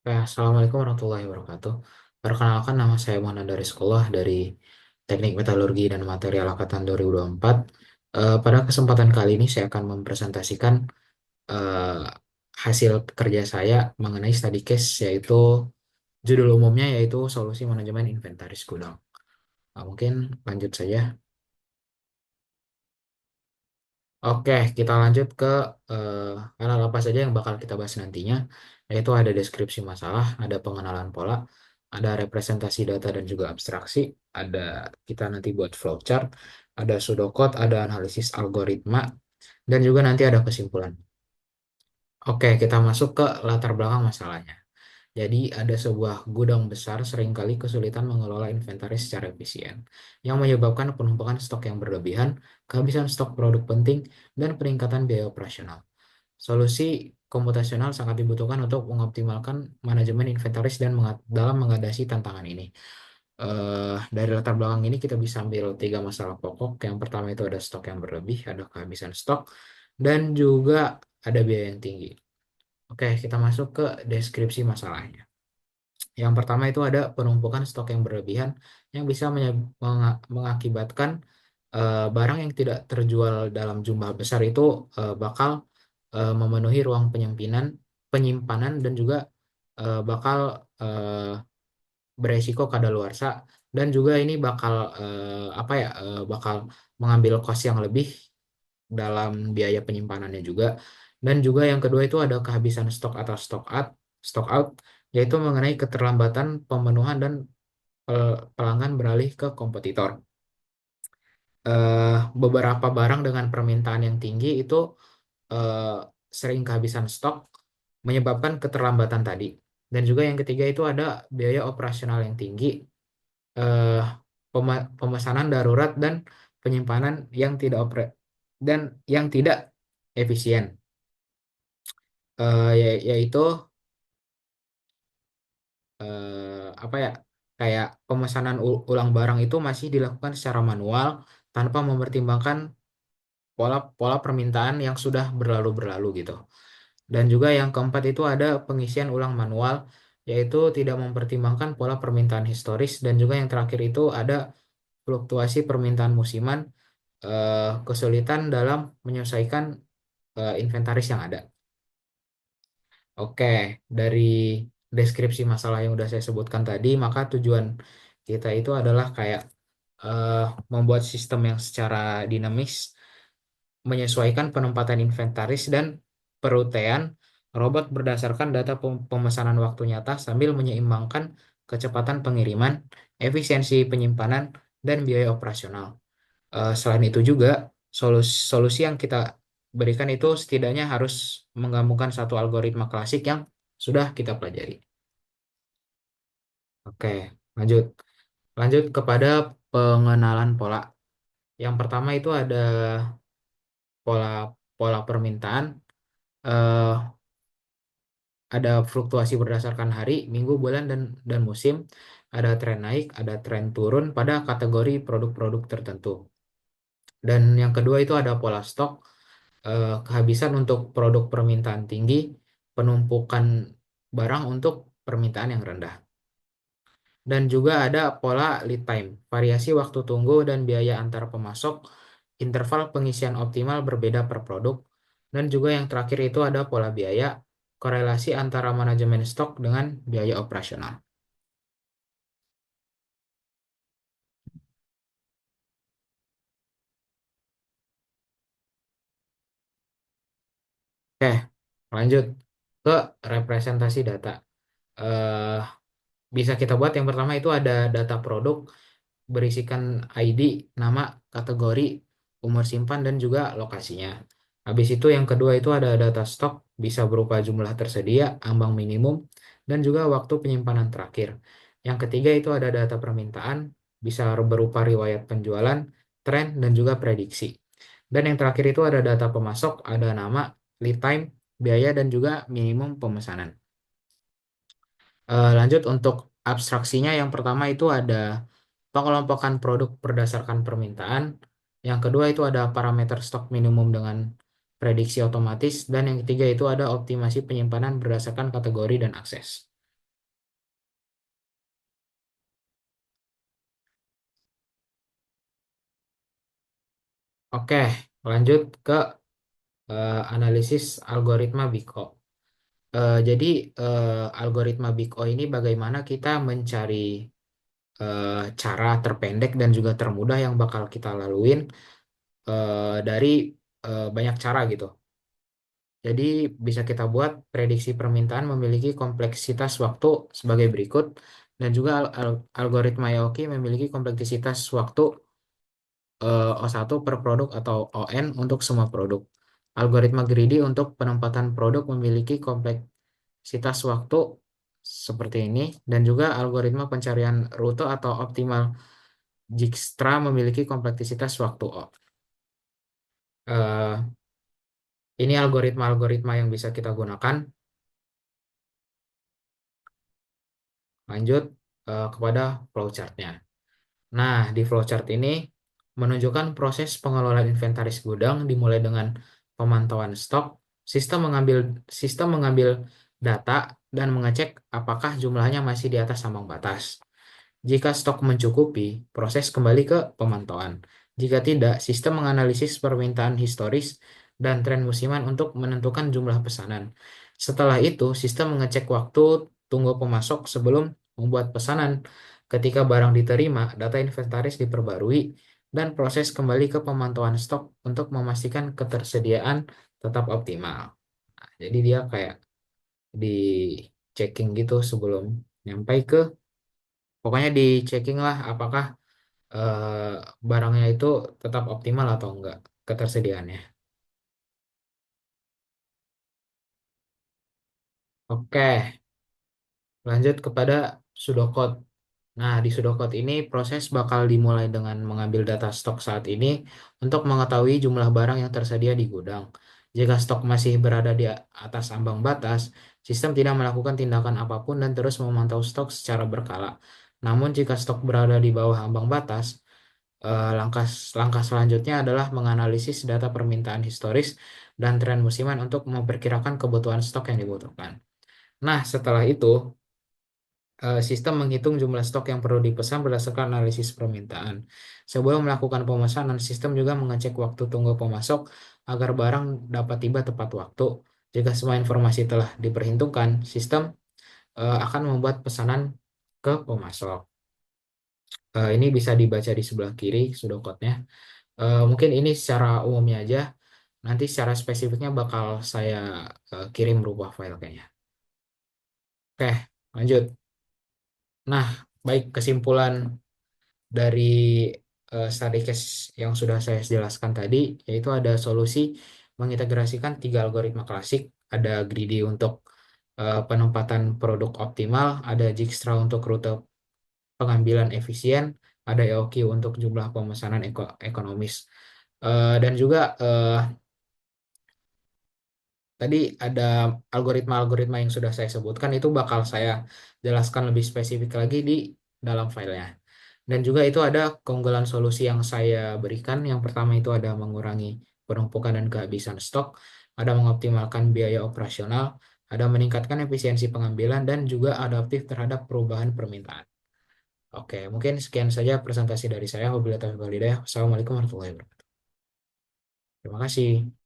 Assalamualaikum warahmatullahi wabarakatuh. Perkenalkan, nama saya Muhammad dari sekolah dari Teknik Metalurgi dan Material Angkatan 2024. Pada kesempatan kali ini saya akan mempresentasikan eh, hasil kerja saya mengenai study case, yaitu judul umumnya yaitu Solusi Manajemen Inventaris Gudang. Mungkin lanjut saja. Oke, kita lanjut ke hal apa saja yang bakal kita bahas nantinya, yaitu ada deskripsi masalah, ada pengenalan pola, ada representasi data dan juga abstraksi, ada kita nanti buat flowchart, ada pseudocode, ada analisis algoritma, dan juga nanti ada kesimpulan. Oke, kita masuk ke latar belakang masalahnya. Jadi ada sebuah gudang besar seringkali kesulitan mengelola inventaris secara efisien, yang menyebabkan penumpukan stok yang berlebihan, kehabisan stok produk penting, dan peningkatan biaya operasional. Solusi komputasional sangat dibutuhkan untuk mengoptimalkan manajemen inventaris dan dalam mengatasi tantangan ini. Dari latar belakang ini kita bisa ambil tiga masalah pokok. Yang pertama itu ada stok yang berlebih, ada kehabisan stok, dan juga ada biaya yang tinggi. Oke, kita masuk ke deskripsi masalahnya. Yang pertama itu ada penumpukan stok yang berlebihan yang bisa mengakibatkan barang yang tidak terjual dalam jumlah besar itu bakal memenuhi ruang penyimpanan dan juga bakal eh, beresiko kadaluarsa, dan juga ini bakal bakal mengambil kos yang lebih dalam biaya penyimpanannya juga. Dan juga yang kedua itu ada kehabisan stok atau stock out, yaitu mengenai keterlambatan pemenuhan dan pelanggan beralih ke kompetitor. Beberapa barang dengan permintaan yang tinggi itu eh, sering kehabisan stok, menyebabkan keterlambatan tadi. Dan juga yang ketiga itu ada biaya operasional yang tinggi, eh, pemesanan darurat, dan penyimpanan dan yang tidak efisien. Yaitu apa ya, kayak pemesanan ulang barang itu masih dilakukan secara manual tanpa mempertimbangkan pola-pola permintaan yang sudah berlalu-berlalu gitu. Dan juga yang keempat itu ada pengisian ulang manual, yaitu tidak mempertimbangkan pola permintaan historis. Dan juga yang terakhir itu ada fluktuasi permintaan musiman, kesulitan dalam menyelesaikan inventaris yang ada. Oke, dari deskripsi masalah yang udah saya sebutkan tadi, maka tujuan kita itu adalah kayak eh, membuat sistem yang secara dinamis menyesuaikan penempatan inventaris dan perutaian robot berdasarkan data pemesanan waktu nyata sambil menyeimbangkan kecepatan pengiriman, efisiensi penyimpanan, dan biaya operasional. Selain itu juga solusi yang kita berikan itu setidaknya harus menggabungkan satu algoritma klasik yang sudah kita pelajari. Oke, lanjut. Lanjut kepada pengenalan pola. Yang pertama itu ada pola pola permintaan. Eh, ada fluktuasi berdasarkan hari, minggu, bulan, dan musim. Ada tren naik, ada tren turun pada kategori produk-produk tertentu. Dan yang kedua itu ada pola stok, kehabisan untuk produk permintaan tinggi, penumpukan barang untuk permintaan yang rendah. Dan juga ada pola lead time, variasi waktu tunggu dan biaya antar pemasok, interval pengisian optimal berbeda per produk. Dan juga yang terakhir itu ada pola biaya, korelasi antara manajemen stok dengan biaya operasional. Oke, lanjut ke representasi data. Eh, Bisa kita buat yang pertama itu ada data produk berisikan ID, nama, kategori, umur simpan, dan juga lokasinya. Habis itu yang kedua itu ada data stok, bisa berupa jumlah tersedia, ambang minimum, dan juga waktu penyimpanan terakhir. Yang ketiga itu ada data permintaan, bisa berupa riwayat penjualan, tren, dan juga prediksi. Dan yang terakhir itu ada data pemasok, ada nama, lead time, biaya, dan juga minimum pemesanan. Lanjut untuk abstraksinya, yang pertama itu ada pengelompokan produk berdasarkan permintaan. Yang kedua itu ada parameter stok minimum dengan prediksi otomatis. Dan yang ketiga itu ada optimasi penyimpanan berdasarkan kategori dan akses. Oke, lanjut ke analisis algoritma BICO. Jadi algoritma BICO ini bagaimana kita mencari cara terpendek dan juga termudah yang bakal kita laluin dari banyak cara gitu. Jadi bisa kita buat prediksi permintaan memiliki kompleksitas waktu sebagai berikut dan juga algoritma Yaoki memiliki kompleksitas waktu O1 per produk atau ON untuk semua produk. Algoritma greedy untuk penempatan produk memiliki kompleksitas waktu seperti ini dan juga algoritma pencarian rute atau optimal Dijkstra memiliki kompleksitas waktu O. Eh, ini algoritma-algoritma yang bisa kita gunakan. Lanjut kepada flowchart-nya. Nah, di flowchart ini menunjukkan proses pengelolaan inventaris gudang dimulai dengan pemantauan stok, sistem mengambil data dan mengecek apakah jumlahnya masih di atas ambang batas. Jika stok mencukupi, proses kembali ke pemantauan. Jika tidak, sistem menganalisis permintaan historis dan tren musiman untuk menentukan jumlah pesanan. Setelah itu, sistem mengecek waktu tunggu pemasok sebelum membuat pesanan. Ketika barang diterima, data inventaris diperbarui dan proses kembali ke pemantauan stok untuk memastikan ketersediaan tetap optimal. Nah, jadi dia kayak di checking gitu sebelum nyampe ke, pokoknya di checking lah apakah barangnya itu tetap optimal atau enggak ketersediaannya. Oke, lanjut kepada pseudocode. Nah, di pseudocode ini proses bakal dimulai dengan mengambil data stok saat ini untuk mengetahui jumlah barang yang tersedia di gudang. Jika stok masih berada di atas ambang batas, sistem tidak melakukan tindakan apapun dan terus memantau stok secara berkala. Namun, jika stok berada di bawah ambang batas, langkah langkah selanjutnya adalah menganalisis data permintaan historis dan tren musiman untuk memperkirakan kebutuhan stok yang dibutuhkan. Nah, setelah itu, sistem menghitung jumlah stok yang perlu dipesan berdasarkan analisis permintaan. Sebelum melakukan pemesanan, sistem juga mengecek waktu tunggu pemasok agar barang dapat tiba tepat waktu. Jika semua informasi telah diperhitungkan, sistem akan membuat pesanan ke pemasok. Ini bisa dibaca di sebelah kiri pseudocode-nya. Mungkin ini secara umumnya aja. Nanti secara spesifiknya bakal saya kirim berupa file kayaknya. Oke, lanjut. Nah, baik kesimpulan dari study case yang sudah saya jelaskan tadi, yaitu ada solusi mengintegrasikan tiga algoritma klasik. Ada greedy untuk penempatan produk optimal, ada Dijkstra untuk rute pengambilan efisien, ada EOQ untuk jumlah pemesanan ekonomis. Dan juga tadi ada algoritma-algoritma yang sudah saya sebutkan itu bakal saya jelaskan lebih spesifik lagi di dalam filenya. Dan juga itu ada keunggulan solusi yang saya berikan. Yang pertama itu ada mengurangi penumpukan dan kehabisan stok, ada mengoptimalkan biaya operasional, ada meningkatkan efisiensi pengambilan, dan juga adaptif terhadap perubahan permintaan. Oke, mungkin sekian saja presentasi dari saya. Wabillahi taufiq wal hidayah. Wassalamualaikum warahmatullahi wabarakatuh. Terima kasih.